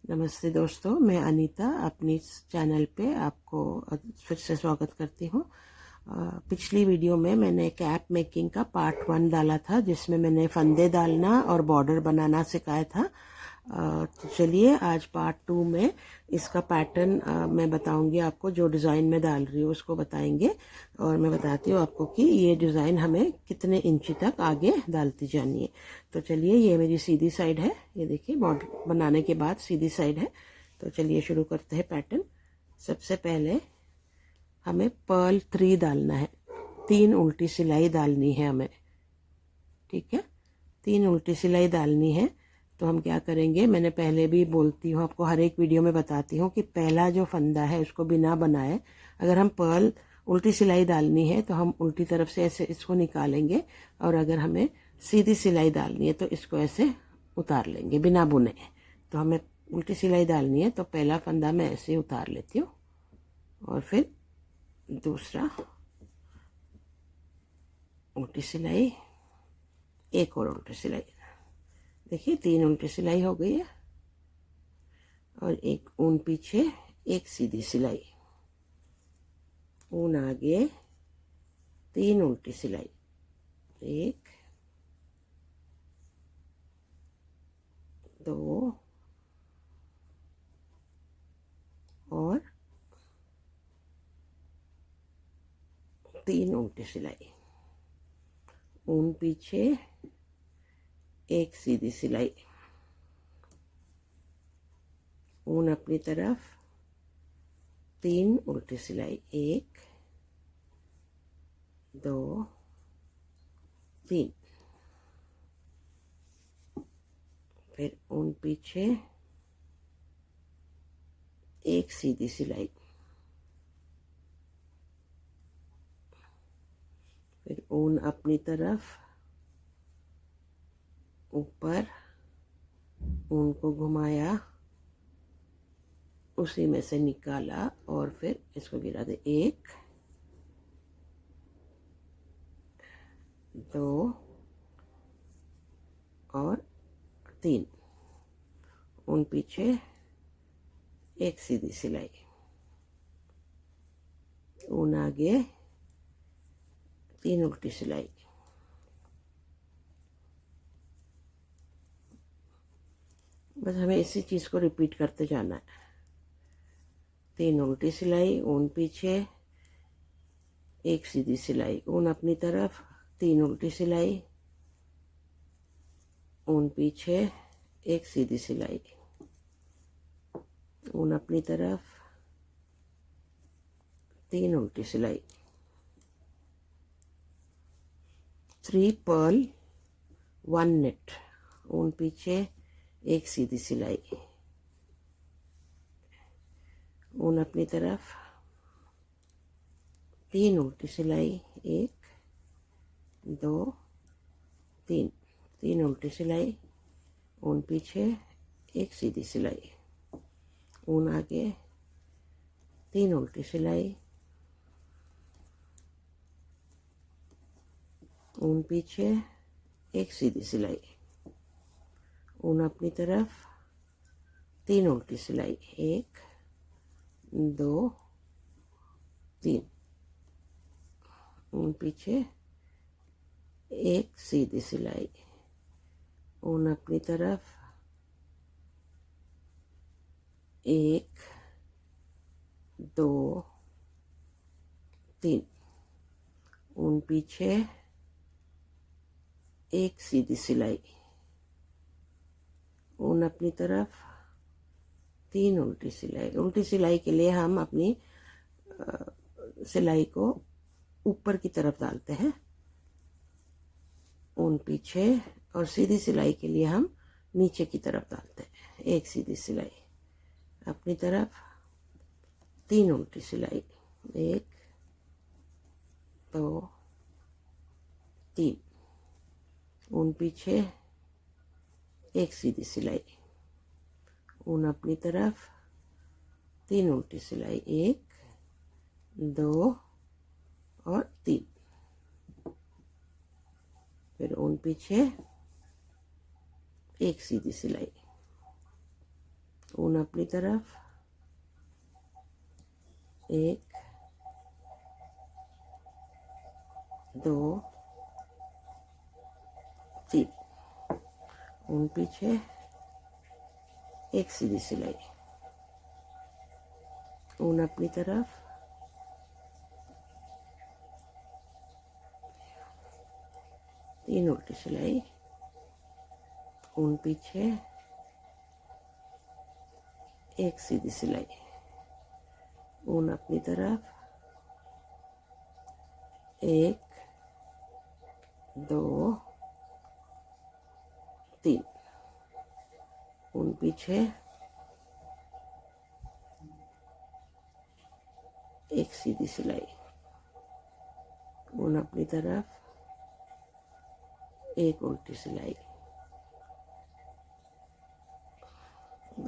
नमस्ते दोस्तों, मैं अनीता अपनी इस चैनल पे आपको फिर से स्वागत करती हूँ। पिछली वीडियो में मैंने कैप मेकिंग का पार्ट 1 डाला था, जिसमें मैंने फंदे डालना और बॉर्डर बनाना सिखाया था। तो चलिए आज पार्ट 2 में इसका पैटर्न मैं बताऊंगी आपको। जो डिज़ाइन मैं डाल रही हूँ उसको बताएंगे और मैं बताती हूँ आपको कि ये डिज़ाइन हमें कितने इंची तक आगे डालती जानी है। तो चलिए, ये मेरी सीधी साइड है, ये देखिए बॉर्डर बनाने के बाद सीधी साइड है। तो चलिए शुरू करते हैं पैटर्न। सबसे पहले हमें पर्ल 3 डालना है, 3 उल्टी सिलाई डालनी है हमें, ठीक है। 3 उल्टी सिलाई डालनी है। तो हम क्या करेंगे, मैंने पहले भी बोलती हूँ आपको, हर एक वीडियो में बताती हूँ कि पहला जो फंदा है उसको बिना बनाए अगर हम पर्ल उल्टी सिलाई डालनी है तो हम उल्टी तरफ से ऐसे इसको निकालेंगे, और अगर हमें सीधी सिलाई डालनी है तो इसको ऐसे उतार लेंगे बिना बुने। तो हमें उल्टी सिलाई डालनी है तो पहला फंदा मैं ऐसे उतार लेती हूँ और फिर दूसरा उल्टी सिलाई, एक और उल्टी सिलाई। देखिए 3 उल्टी सिलाई हो गई है, और एक ऊन पीछे, एक सीधी सिलाई, ऊन आगे, 3 उल्टी सिलाई, 1 2 और 3 उल्टी सिलाई, ऊन पीछे, एक सीधी सिलाई, ऊन अपनी तरफ, 3 उल्टी सिलाई, 1 2 3, फिर ऊन पीछे, एक सीधी सिलाई, फिर ऊन अपनी तरफ, ऊपर, ऊन को घुमाया, उसी में से निकाला और फिर इसको गिरा दे, 1 2 और 3, ऊन पीछे, एक सीधी सिलाई, ऊन आगे, 3 उल्टी सिलाई, बस हमें इसी चीज़ को रिपीट करते जाना है। 3 उल्टी सिलाई, ऊन पीछे, एक सीधी सिलाई, ऊन अपनी तरफ, 3 उल्टी सिलाई, ऊन पीछे, एक सीधी सिलाई, ऊन अपनी तरफ, 3 उल्टी सिलाई, 3 पर्ल 1 नेट, ऊन पीछे, एक सीधी सिलाई, ऊन अपनी तरफ, 3 उल्टी सिलाई, 1 2 3, 3 उल्टी सिलाई, ऊन पीछे, एक सीधी सिलाई, ऊन आगे, 3 उल्टी सिलाई, ऊन पीछे, एक सीधी सिलाई, ऊन अपनी तरफ, 3 उल्टी सिलाई, 1 2 3, ऊन पीछे, एक सीधी सिलाई, ऊन अपनी तरफ, 1 2 3, ऊन पीछे, एक सीधी सिलाई, ऊन अपनी तरफ, 3 उल्टी सिलाई। उल्टी सिलाई के लिए हम अपनी सिलाई को ऊपर की तरफ डालते हैं, ऊन पीछे, और सीधी सिलाई के लिए हम नीचे की तरफ डालते हैं। एक सीधी सिलाई अपनी तरफ, 3 उल्टी सिलाई, 1 2 3, ऊन पीछे, एक सीधी सिलाई, ऊन अपनी तरफ, 3 उल्टी सिलाई, 1 2 और 3, फिर ऊन पीछे, एक सीधी सिलाई, ऊन अपनी तरफ, 1 2 3, ऊन पीछे, एक सीधी सिलाई, ऊन अपनी तरफ, 3 उल्टी सिलाई, ऊन पीछे, एक सीधी सिलाई, ऊन अपनी तरफ, 1 2 3, ऊन पीछे, एक सीधी सिलाई, ऊन अपनी तरफ, एक उल्टी सिलाई,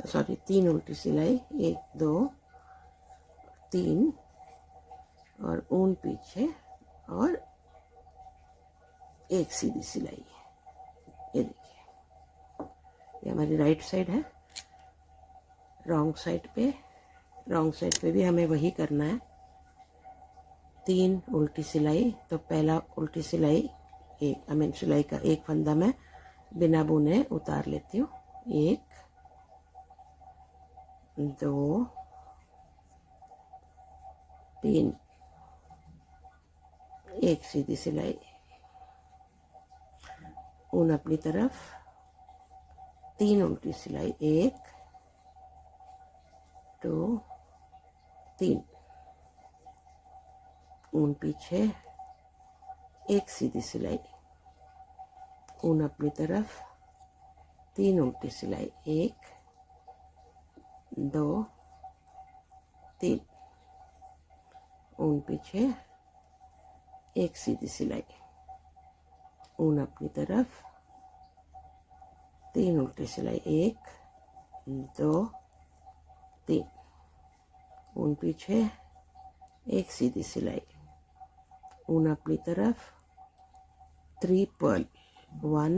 सॉरी 3 उल्टी सिलाई, 1 2 3, और ऊन पीछे और एक सीधी सिलाई। ये देखिए, ये हमारी राइट साइड है। रॉन्ग साइड पे भी हमें वही करना है। 3 उल्टी सिलाई, तो पहला उल्टी सिलाई सिलाई का एक फंदा मैं बिना बुने उतार लेती हूँ। 1 2 3, एक सीधी सिलाई, ऊन अपनी तरफ, 3 उल्टी सिलाई, 1 2 3, ऊन पीछे, एक सीधी सिलाई, ऊन अपनी तरफ, 3 उल्टी सिलाई, 1 2 3, ऊन पीछे, एक सीधी सिलाई, ऊन अपनी तरफ, 3 उल्टी सिलाई, 1 2 3, ऊन पीछे, एक सीधी सिलाई, ऊन अपनी तरफ, 3 Perl, 1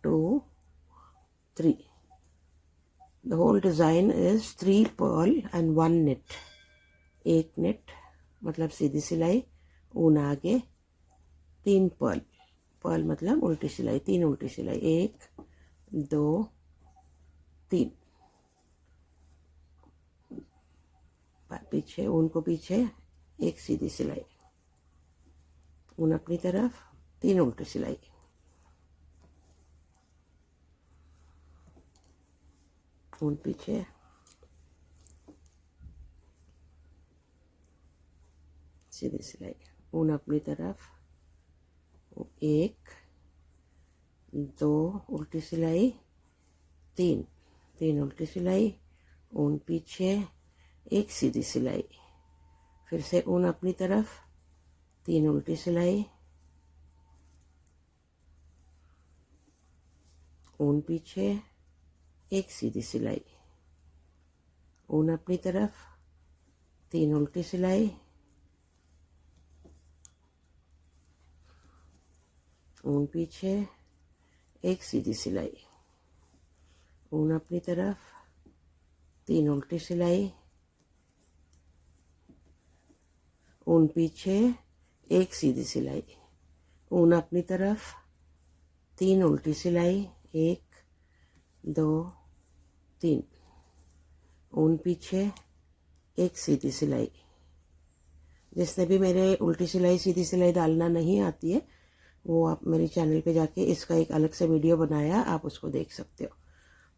2 3. The whole design is 3 pearl and 1 knit. एक knit मतलब सीधी सिलाई, ऊन आगे, 3 पर्ल, पर्ल मतलब उल्टी सिलाई, 3 उल्टी सिलाई, 1 2 3, पीछे ऊन को पीछे, एक सीधी सिलाई, ऊन अपनी तरफ, 3 उल्टी सिलाई, ऊन पीछे, सीधी सिलाई, ऊन अपनी तरफ, 1 2 उल्टी सिलाई, 3 उल्टी सिलाई, ऊन पीछे, एक सीधी सिलाई, फिर से ऊन अपनी तरफ, 3 उल्टी सिलाई, ऊन पीछे, एक सीधी सिलाई, ऊन अपनी तरफ, 3 उल्टी सिलाई, ऊन पीछे, एक सीधी सिलाई, ऊन अपनी तरफ, 3 उल्टी सिलाई, ऊन पीछे, एक सीधी सिलाई, ऊन अपनी तरफ, 3 उल्टी सिलाई, 1 2 3, ऊन पीछे, एक सीधी सिलाई। जिसने भी मेरे उल्टी सिलाई सीधी सिलाई डालना नहीं आती है, वो आप मेरे चैनल पे जाके इसका एक अलग से वीडियो बनाया, आप उसको देख सकते हो।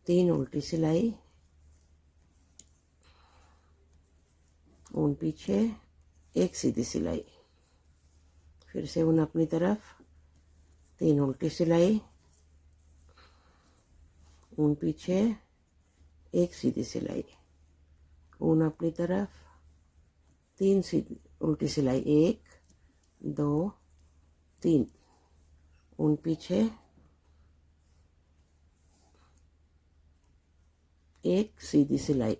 3 उल्टी सिलाई, ऊन पीछे, एक सीधी सिलाई, फिर से ऊन अपनी तरफ, 3 उल्टी सिलाई, ऊन पीछे, एक सीधी सिलाई, ऊन अपनी तरफ, 3 उल्टी सिलाई, 1 2 3, ऊन पीछे, एक सीधी सिलाई,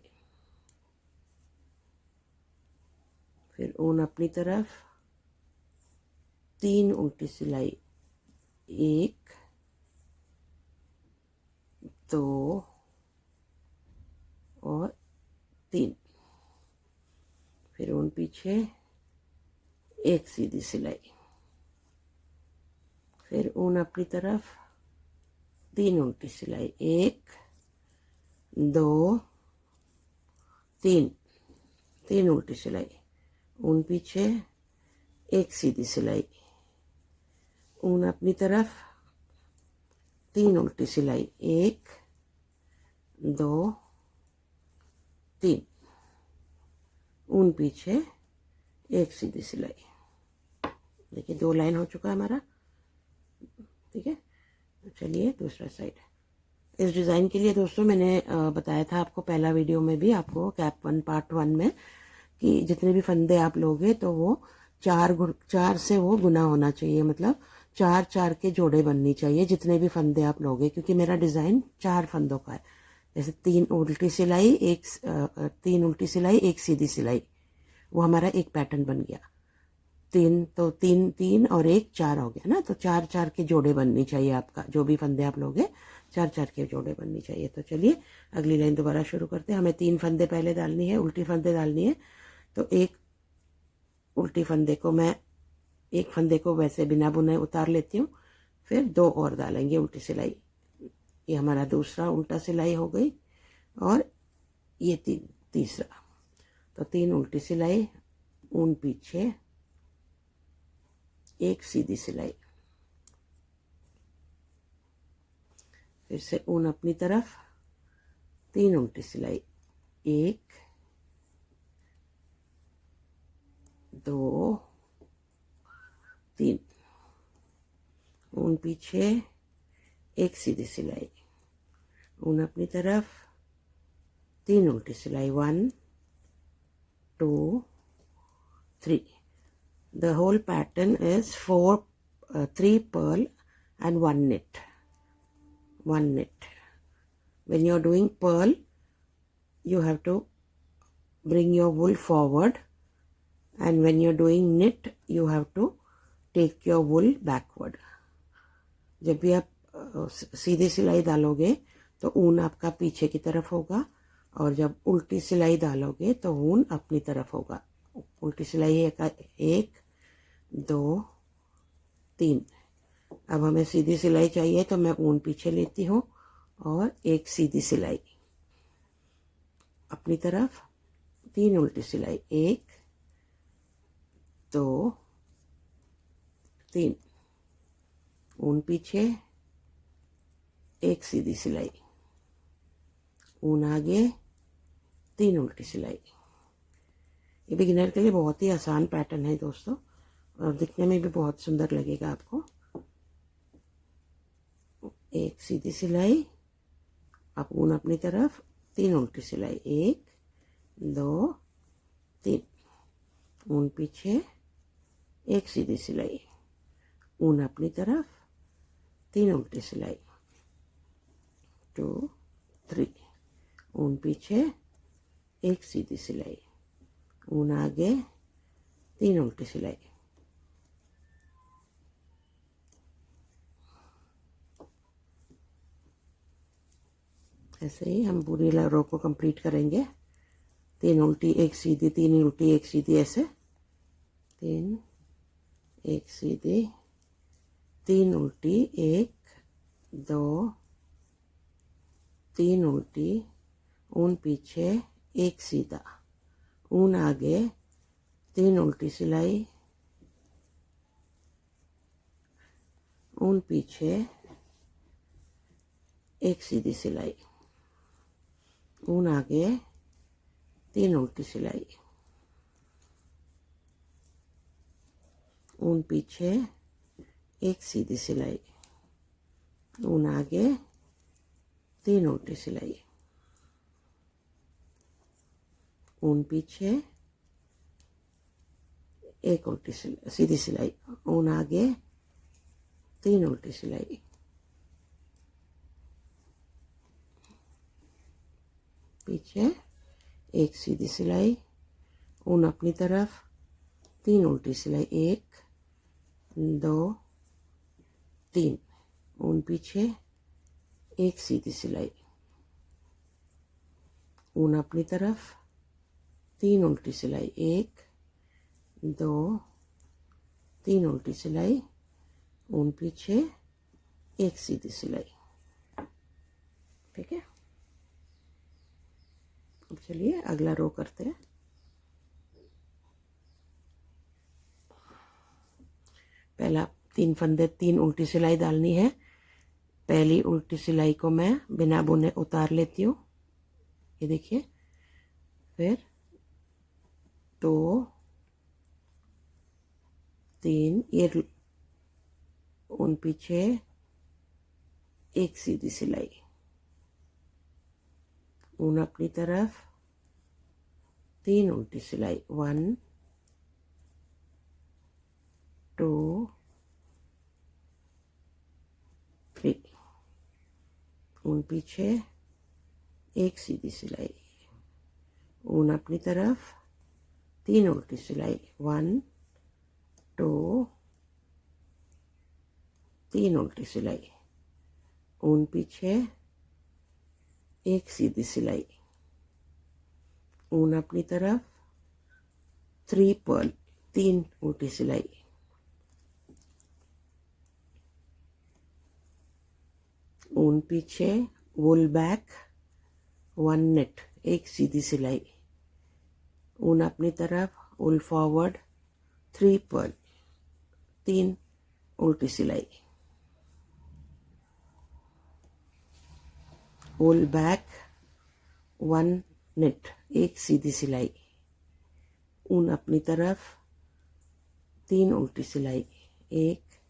फिर ऊन अपनी तरफ, 3 उल्टी सिलाई, 1 2 और 3, फिर ऊन पीछे, एक सीधी सिलाई, फिर ऊन अपनी तरफ, 3 उल्टी सिलाई, 1 2 3, 3 उल्टी सिलाई, ऊन पीछे, एक सीधी सिलाई, ऊन अपनी तरफ, 3 उल्टी सिलाई, 1 2 3, ऊन पीछे, एक सीधी सिलाई। देखिए 2 लाइन हो चुका है हमारा। ठीक है, चलिए दूसरा साइड। इस डिज़ाइन के लिए दोस्तों मैंने बताया था आपको पहला वीडियो में भी, आपको कैप 1 पार्ट 1 में, कि जितने भी फंदे आप लोगे तो वो 4 से वो गुना होना चाहिए, मतलब 4 के जोड़े बननी चाहिए जितने भी फंदे आप लोगे, क्योंकि मेरा डिज़ाइन 4 फंदों का है। जैसे 3 उल्टी सिलाई, 3 उल्टी सिलाई, एक सीधी सिलाई, वो हमारा एक पैटर्न बन गया। 3 तो 3 3 और 1 4 हो गया ना, तो 4 के जोड़े बननी चाहिए आपका, जो भी फंदे आप लोगे 4 के जोड़े बननी चाहिए। तो चलिए अगली लाइन दोबारा शुरू करते हैं। हमें 3 फंदे पहले डालनी है, उल्टी फंदे डालनी है। तो एक उल्टी फंदे को मैं, एक फंदे को वैसे बिना बुने उतार लेती हूँ, फिर 2 और डालेंगे उल्टी सिलाई। ये हमारा दूसरा उल्टा सिलाई हो गई, और ये तीसरा। तो 3 उल्टी सिलाई, ऊन पीछे, एक सीधी सिलाई, फिर से ऊन अपनी तरफ, 3 उल्टी सिलाई, 1 2 3, ऊन पीछे, एक सीधी सिलाई, ऊन अपनी तरफ, 3 उल्टी सिलाई, 1 2 3। The whole pattern is 3 pearl and 1 knit. 1 knit. When you're doing pearl, you have to bring your wool forward, and when you're doing knit, you have to take your wool backward. जब भी आप सीधी सिलाई डालोगे तो ऊन आपका पीछे की तरफ होगा, और जब उल्टी सिलाई डालोगे तो ऊन अपनी तरफ होगा। उल्टी सिलाई 1 2 3। अब हमें सीधी सिलाई चाहिए, तो मैं ऊन पीछे लेती हूँ और एक सीधी सिलाई अपनी तरफ, 3 उल्टी सिलाई, 1 2 3, ऊन पीछे, एक सीधी सिलाई, ऊन आगे, 3 उल्टी सिलाई। ये बिगिनर के लिए बहुत ही आसान पैटर्न है दोस्तों, और दिखने में भी बहुत सुंदर लगेगा आपको। एक सीधी सिलाई, अब ऊन अपनी तरफ, 3 उल्टी सिलाई, 1 2 3, ऊन पीछे, एक सीधी सिलाई, ऊन अपनी तरफ, 3 उल्टी सिलाई, 2 3, ऊन पीछे, एक सीधी सिलाई, ऊन आगे, 3 उल्टी सिलाई। ऐसे ही हम पूरी रो को कंप्लीट करेंगे। 3 उल्टी, एक सीधी, 3 उल्टी, एक सीधी, ऐसे 3 एक सीधी, 3 उल्टी, 1 2 3 उल्टी, ऊन पीछे, एक सीधा, ऊन आगे, 3 उल्टी सिलाई, ऊन पीछे, एक सीधी सिलाई, ऊन आगे, 3 उल्टी सिलाई, ऊन पीछे, एक सीधी सिलाई, ऊन आगे, 3 उल्टी सिलाई, ऊन पीछे, एक उल्टी सीधी सिलाई, ऊन आगे, 3 उल्टी सिलाई, पीछे, एक सीधी सिलाई, ऊन अपनी तरफ, 3 उल्टी सिलाई, 1 2 3, ऊन पीछे, एक सीधी सिलाई, ऊन अपनी तरफ, 3 उल्टी सिलाई, 1 2 3 उल्टी सिलाई, ऊन पीछे, 1 सीधी सिलाई। ठीक है, अब चलिए अगला रो करते हैं। पहला 3 फंदे 3 उल्टी सिलाई डालनी है। पहली उल्टी सिलाई को मैं बिना बुने उतार लेती हूँ, ये देखिए। फिर 2 3, ये ऊन पीछे, 1 सीधी सिलाई, ऊन अपनी तरफ, 3 उल्टी सिलाई, 1 2 3, ऊन पीछे, 1 सीधी सिलाई, ऊन अपनी तरफ, 3 उल्टी सिलाई, 1 2 3 उल्टी सिलाई, ऊन पीछे, 1 सीधी सिलाई, ऊन अपनी तरफ, 3 पर्ल, 3 उल्टी सिलाई, ऊन पीछे, वूल बैक, 1 नेट, 1 सीधी सिलाई, ऊन अपनी तरफ, वूल फॉरवर्ड, 3 पर्ल, 3 उल्टी सिलाई, वूल बैक, 1 नेट, 1 सीधी सिलाई, ऊन अपनी तरफ, 3 उल्टी सिलाई, 1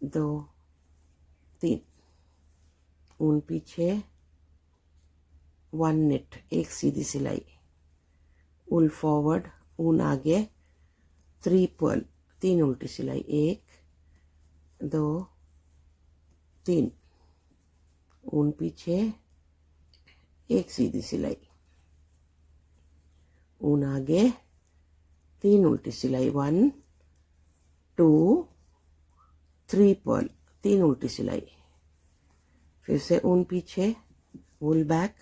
2 3, ऊन पीछे, 1 नेट, 1 सीधी सिलाई, वूल फॉरवर्ड, ऊन आगे, 3 पर्ल, 3 उल्टी सिलाई, 1 2 3, ऊन पीछे, 1 सीधी सिलाई, ऊन आगे, 3 उल्टी सिलाई, 1 2 3 पर्ल, 3 उल्टी सिलाई, फिर से ऊन पीछे, वूल बैक,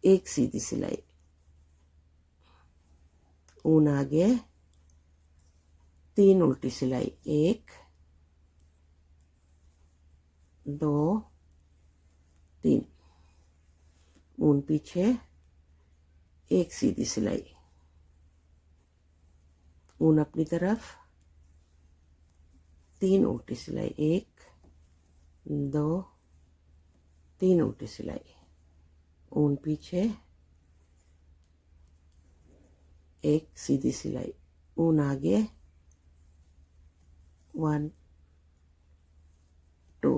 1 सीधी सिलाई, ऊन आगे, 3 उल्टी सिलाई, 1 2 3, ऊन पीछे, 1 सीधी सिलाई, ऊन अपनी तरफ, 3 उल्टी सिलाई, 1 2 3 उल्टी सिलाई, ऊन पीछे, 1 सीधी सिलाई, ऊन आगे, 1 2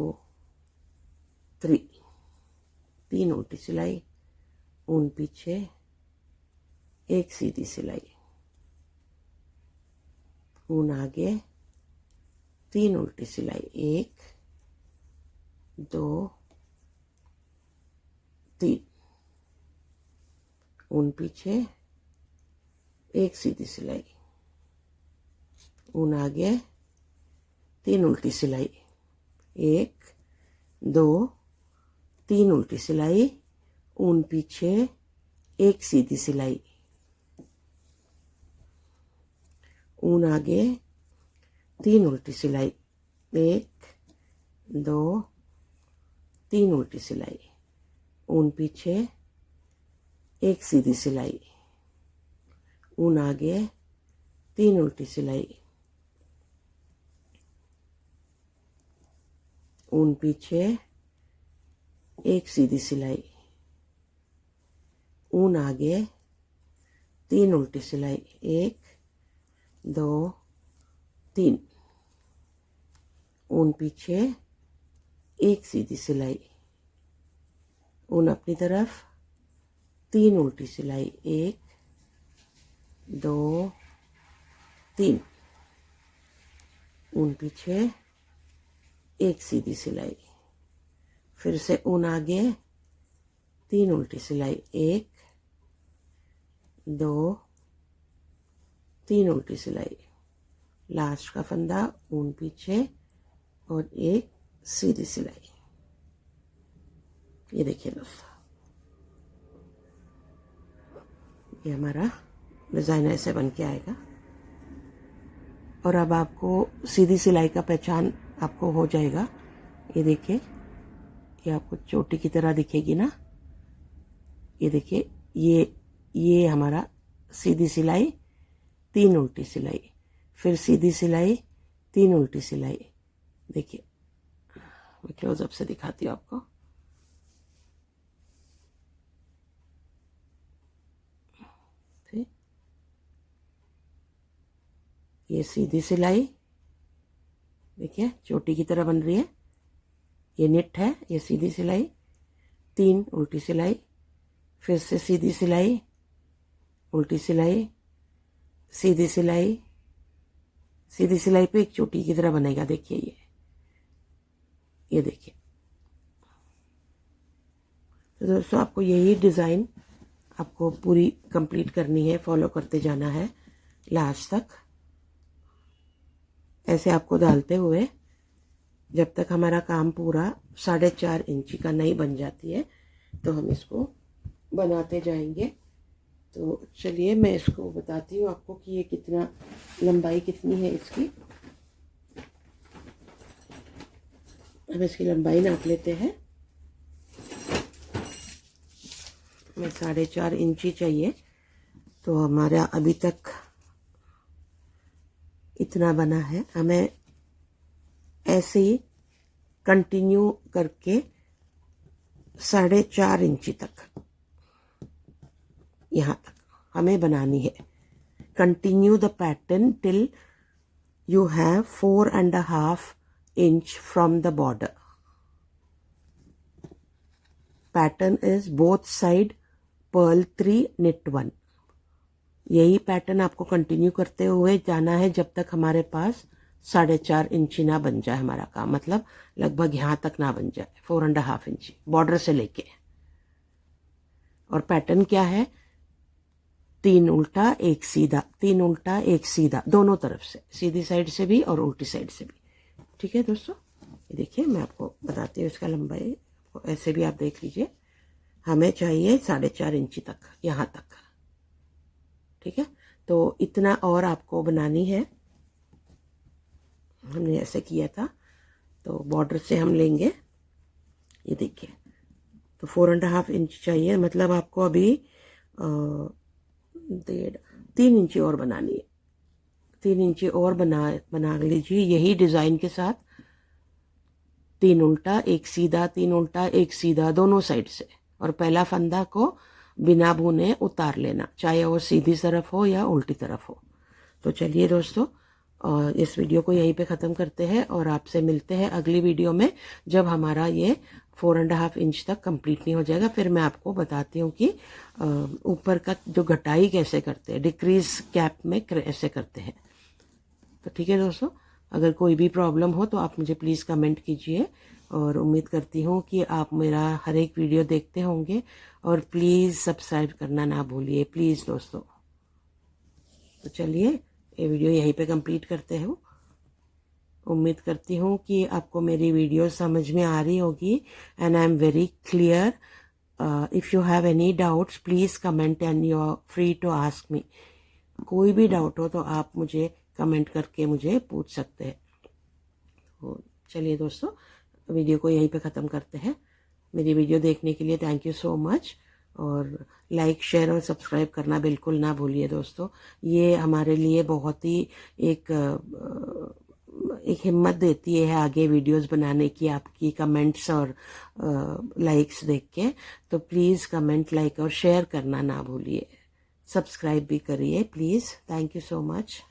3, 3 उल्टी सिलाई, ऊन पीछे, 1 सीधी सिलाई, ऊन आगे, 3 उल्टी सिलाई, 1 2 3, ऊन पीछे, 1 सीधी सिलाई, ऊन आगे, 3 उल्टी सिलाई, 1 2 3 उल्टी सिलाई, ऊन पीछे, 1 सीधी सिलाई, ऊन आगे, 3 उल्टी सिलाई, 1 2 3 उल्टी सिलाई, ऊन पीछे, 1 सीधी सिलाई, ऊन आगे, 3 उल्टी सिलाई, ऊन पीछे, 1 सीधी सिलाई, ऊन आगे, 3 उल्टी सिलाई, 1 2 3, ऊन पीछे, 1 सीधी सिलाई, ऊन अपनी तरफ, 3 उल्टी सिलाई, 1 2 3, ऊन पीछे, 1 सीधी सिलाई, फिर से ऊन आगे, 3 उल्टी सिलाई, 1 2 3 उल्टी सिलाई, लास्ट का फंदा, ऊन पीछे और 1 सीधी सिलाई। ये देखिए दोस्तों, ये हमारा डिज़ाइन ऐसे बन के आएगा। और अब आपको सीधी सिलाई का पहचान आपको हो जाएगा। ये देखिए, ये आपको चोटी की तरह दिखेगी ना। ये देखिए, ये हमारा सीधी सिलाई, 3 उल्टी सिलाई, फिर सीधी सिलाई, 3 उल्टी सिलाई। देखिए, मैं क्लोजअप से दिखाती हूँ आपको। ठीक, ये सीधी सिलाई देखिए चोटी की तरह बन रही है। ये निट है, ये सीधी सिलाई, 3 उल्टी सिलाई, फिर से सीधी सिलाई, उल्टी सिलाई, सीधी सिलाई, सीधी सिलाई पे एक चोटी की तरह बनेगा। देखिए ये देखिए। तो दोस्तों, आपको यही डिज़ाइन आपको पूरी कंप्लीट करनी है, फॉलो करते जाना है लास्ट तक। ऐसे आपको डालते हुए जब तक हमारा काम पूरा 4.5 इंची का नहीं बन जाती है, तो हम इसको बनाते जाएंगे। तो चलिए मैं इसको बताती हूँ आपको कि ये कितना लंबाई कितनी है इसकी। हम इसकी लंबाई नाप लेते हैं। हमें 4.5 इंची चाहिए। तो हमारा अभी तक इतना बना है। हमें ऐसे ही कंटिन्यू करके 4.5 इंची तक, यहाँ तक हमें बनानी है। Continue the pattern till you have 4.5 inch from the border. Pattern is both side pearl 3 knit 1. यही पैटर्न आपको कंटिन्यू करते हुए जाना है जब तक हमारे पास 4.5 इंची ना बन जाए हमारा काम, मतलब लगभग यहाँ तक ना बन जाए, 4.5 इंची बॉर्डर से लेके। और पैटर्न क्या है? 3 उल्टा 1 सीधा, 3 उल्टा 1 सीधा, दोनों तरफ से, सीधी साइड से भी और उल्टी साइड से भी। ठीक है दोस्तों, ये देखिए मैं आपको बताती हूँ इसका लंबाई। ऐसे भी आप देख लीजिए। हमें चाहिए 4.5 इंची तक, यहाँ तक। ठीक है, तो इतना और आपको बनानी है। हमने ऐसे किया था, तो बॉर्डर से हम लेंगे। ये देखिए, तो 4.5 इंच चाहिए, मतलब आपको अभी 3 इंची और बनानी है। 3 इंची और बना लीजिए यही डिज़ाइन के साथ। 3 उल्टा 1 सीधा, 3 उल्टा 1 सीधा, दोनों साइड से। और पहला फंदा को बिना बुने उतार लेना, चाहे वो सीधी तरफ हो या उल्टी तरफ हो। तो चलिए दोस्तों, इस वीडियो को यहीं पे ख़त्म करते हैं और आपसे मिलते हैं अगली वीडियो में, जब हमारा ये 4.5 इंच तक कंप्लीट नहीं हो जाएगा। फिर मैं आपको बताती हूँ कि ऊपर का जो घटाई कैसे करते हैं, डिक्रीज कैप में कैसे करते हैं। तो ठीक है दोस्तों, अगर कोई भी प्रॉब्लम हो तो आप मुझे प्लीज़ कमेंट कीजिए। और उम्मीद करती हूँ कि आप मेरा हर एक वीडियो देखते होंगे। और प्लीज़ सब्सक्राइब करना ना भूलिए, प्लीज़ दोस्तों। तो चलिए ये वीडियो यहीं पे कंप्लीट करते हैं। उम्मीद करती हूँ कि आपको मेरी वीडियो समझ में आ रही होगी and I am very clear. If you have any doubts please comment and you are free to ask me. कोई भी डाउट हो तो आप मुझे कमेंट करके मुझे पूछ सकते हैं। तो चलिए दोस्तों, वीडियो को यहीं पे ख़त्म करते हैं। मेरी वीडियो देखने के लिए थैंक यू सो मच। और लाइक, शेयर और सब्सक्राइब करना बिल्कुल ना भूलिए दोस्तों। ये हमारे लिए बहुत ही एक हिम्मत देती है आगे वीडियोस बनाने की, आपकी कमेंट्स और लाइक्स देख के। तो प्लीज़ कमेंट, लाइक और शेयर करना ना भूलिए। सब्सक्राइब भी करिए please. Thank you so much.